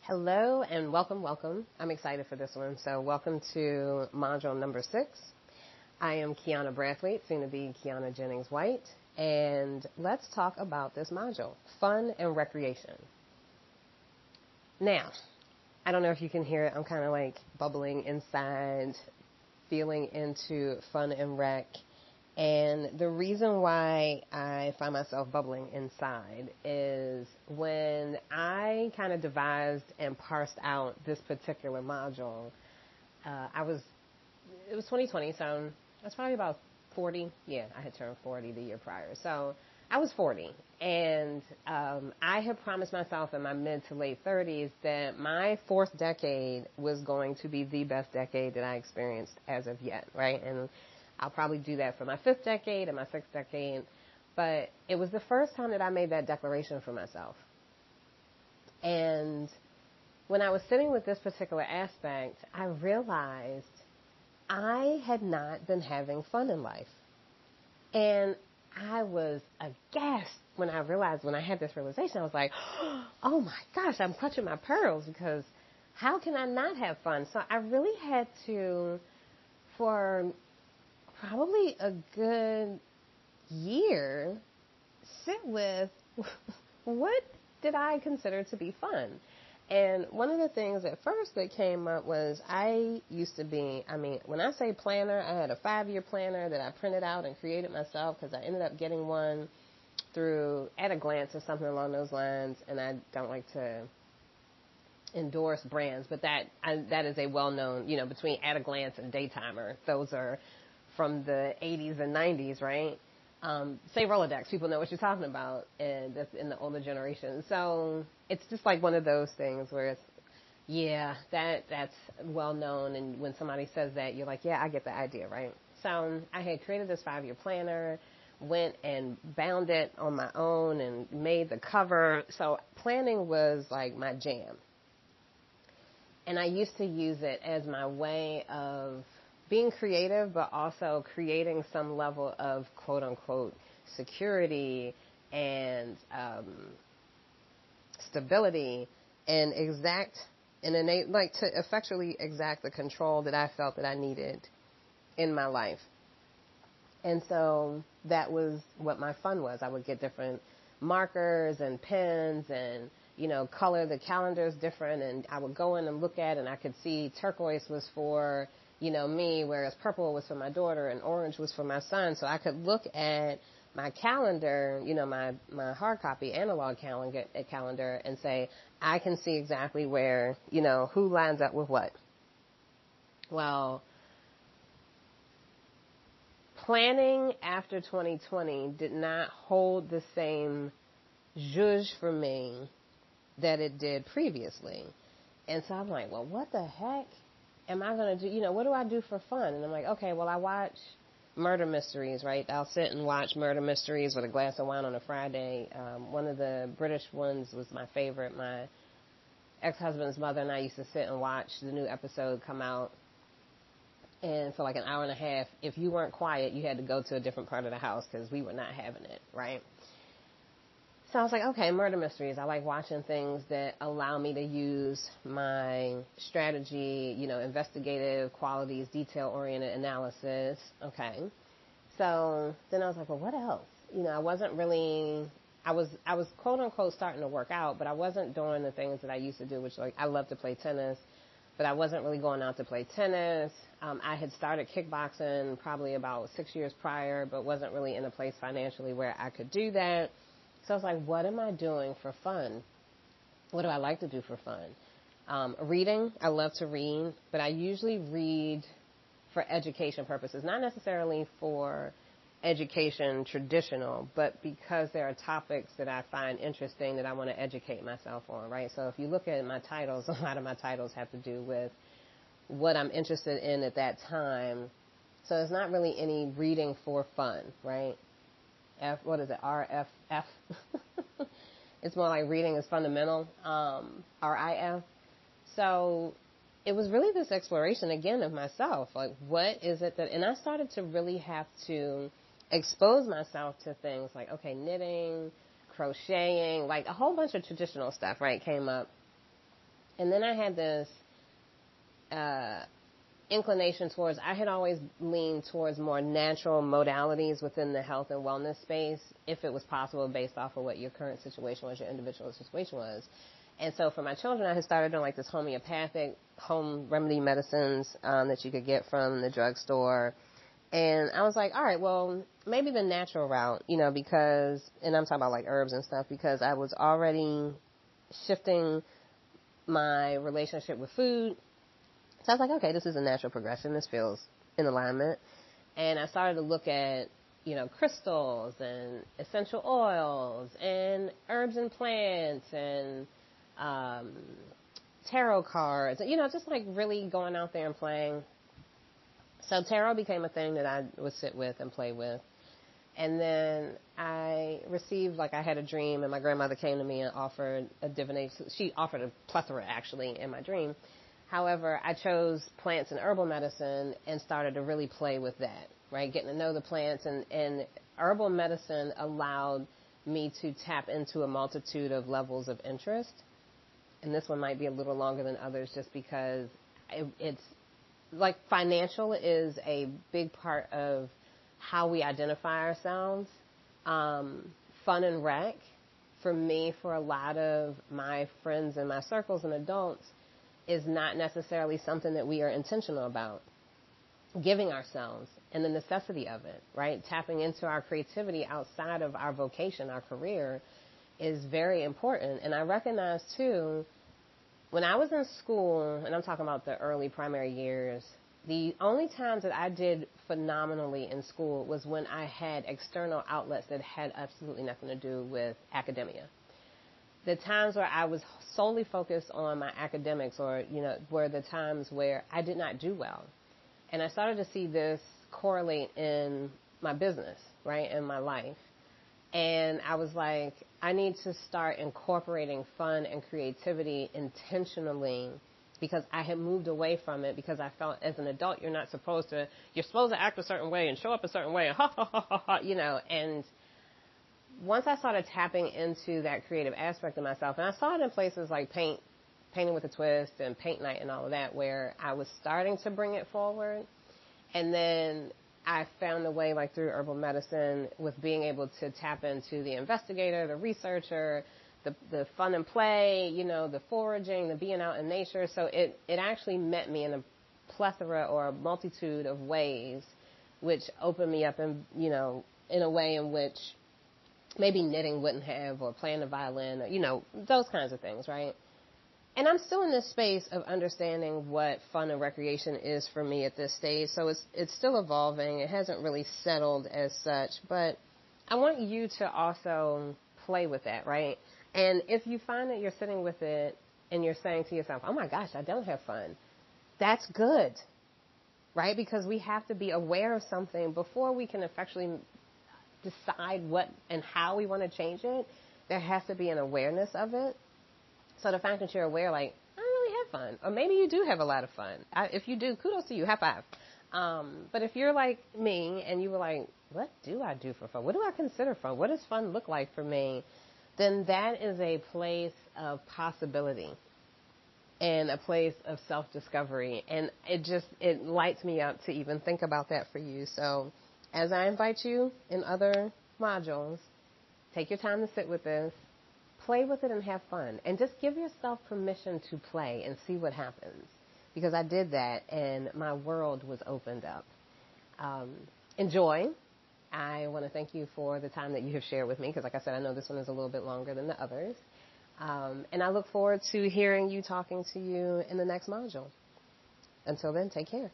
Hello and welcome. I'm excited for this one. So welcome to module number 6. I am Kiana Brathwaite, soon to be Kiana Jennings White, and let's talk about this module, fun and recreation. Now, I don't know if you can hear it. I'm kind of like bubbling inside, feeling into fun and rec. And the reason why I find myself bubbling inside is when I kind of devised and parsed out this particular module, it was 2020, so I was probably about 40. Yeah, I had turned 40 the year prior. So I was 40. And I had promised myself in my mid to late 30s that my fourth decade was going to be the best decade that I experienced as of yet, right? And I'll probably do that for my fifth decade and my sixth decade. But it was the first time that I made that declaration for myself. And when I was sitting with this particular aspect, I realized I had not been having fun in life. And I was aghast when I realized, when I had this realization, I was like, oh my gosh, I'm clutching my pearls because how can I not have fun? So I really had to, for probably a good year, sit with what did I consider to be fun. And one of the things at first that came up was when I say planner, I had a 5-year planner that I printed out and created myself because I ended up getting one through At a Glance or something along those lines. And I don't like to endorse brands, but that is a well-known, between At a Glance and Daytimer. Those are from the 80s and 90s, right? Say Rolodex, people know what you're talking about, and that's in the older generation. So it's just like one of those things where it's, that's well known, and when somebody says that, you're like, yeah, I get the idea, right? So I had created this 5-year planner, went and bound it on my own and made the cover. So planning was like my jam. And I used to use it as my way of being creative, but also creating some level of quote unquote security and stability and to effectually exact the control that I felt that I needed in my life. And so that was what my fun was. I would get different markers and pens and color the calendars different, and I would go in and look at it, and I could see turquoise was for me, whereas purple was for my daughter and orange was for my son. So I could look at my calendar, my hard copy analog calendar and say, I can see exactly where, who lines up with what. Well, planning after 2020 did not hold the same zhuzh for me that it did previously. And so I'm like, well, what the heck am I going to do? What do I do for fun? And I'm like, okay, well, I watch murder mysteries, right? I'll sit and watch murder mysteries with a glass of wine on a Friday. One of the British ones was my favorite. My ex-husband's mother and I used to sit and watch the new episode come out. And for like an hour and a half, if you weren't quiet, you had to go to a different part of the house because we were not having it, right? So I was like, okay, murder mysteries. I like watching things that allow me to use my strategy, investigative qualities, detail-oriented analysis. Okay. So then I was like, well, what else? I wasn't really, I was quote unquote starting to work out, but I wasn't doing the things that I used to do, which like I love to play tennis, but I wasn't really going out to play tennis. I had started kickboxing probably about 6 years prior, but wasn't really in a place financially where I could do that. So I was like, what am I doing for fun? What do I like to do for fun? Reading. I love to read, but I usually read for education purposes, not necessarily for education traditional, but because there are topics that I find interesting that I want to educate myself on, right? So if you look at my titles, a lot of my titles have to do with what I'm interested in at that time. So it's not really any reading for fun, right? RFF. It's more like reading is fundamental, RIF. So it was really this exploration again of myself. Like, what is it and I started to really have to expose myself to things like, okay, knitting, crocheting, like a whole bunch of traditional stuff, right, came up. And then I had this inclination towards, I had always leaned towards more natural modalities within the health and wellness space, if it was possible, based off of what your current situation was, your individual situation was. And so for my children, I had started doing like this homeopathic home remedy medicines that you could get from the drugstore. And I was like, all right, well, maybe the natural route, because, and I'm talking about like herbs and stuff, because I was already shifting my relationship with food. So I was like, okay, this is a natural progression. This feels in alignment. And I started to look at, crystals and essential oils and herbs and plants and tarot cards, just like really going out there and playing. So tarot became a thing that I would sit with and play with. And then I received, I had a dream, and my grandmother came to me and offered a divination. She offered a plethora, actually, in my dream. However, I chose plants and herbal medicine and started to really play with that, right? Getting to know the plants. And herbal medicine allowed me to tap into a multitude of levels of interest. And this one might be a little longer than others just because it's like financial is a big part of how we identify ourselves. Fun and rec, for me, for a lot of my friends and my circles and adults, is not necessarily something that we are intentional about. Giving ourselves and the necessity of it, right? Tapping into our creativity outside of our vocation, our career, is very important. And I recognize, too, when I was in school, and I'm talking about the early primary years, the only times that I did phenomenally in school was when I had external outlets that had absolutely nothing to do with academia. The times where I was solely focused on my academics were the times where I did not do well. And I started to see this correlate in my business, right, in my life. And I was like, I need to start incorporating fun and creativity intentionally, because I had moved away from it, because I felt as an adult you're supposed to act a certain way and show up a certain way and and once I started tapping into that creative aspect of myself, and I saw it in places like painting with a twist and paint night and all of that, where I was starting to bring it forward. And then I found a way, through herbal medicine, with being able to tap into the investigator, the researcher, the fun and play, the foraging, the being out in nature. So it actually met me in a plethora or a multitude of ways, which opened me up in a way in which maybe knitting wouldn't have, or playing the violin, or, those kinds of things, right? And I'm still in this space of understanding what fun and recreation is for me at this stage. So it's still evolving. It hasn't really settled as such, but I want you to also play with that, right? And if you find that you're sitting with it and you're saying to yourself, oh my gosh, I don't have fun, that's good, right? Because we have to be aware of something before we can effectually decide what and how we want to change it. There has to be an awareness of it. So the fact that you're aware, I don't really have fun, or maybe you do have a lot of fun. If you do, kudos to you, high five. But if you're like me and you were like, what do I do for fun? What do I consider fun? What does fun look like for me? Then that is a place of possibility and a place of self-discovery. And it lights me up to even think about that for you. So as I invite you in other modules, take your time to sit with this, play with it and have fun. And just give yourself permission to play and see what happens. Because I did that and my world was opened up. Enjoy. I want to thank you for the time that you have shared with me, because like I said, I know this one is a little bit longer than the others. And I look forward to hearing you, talking to you in the next module. Until then, take care.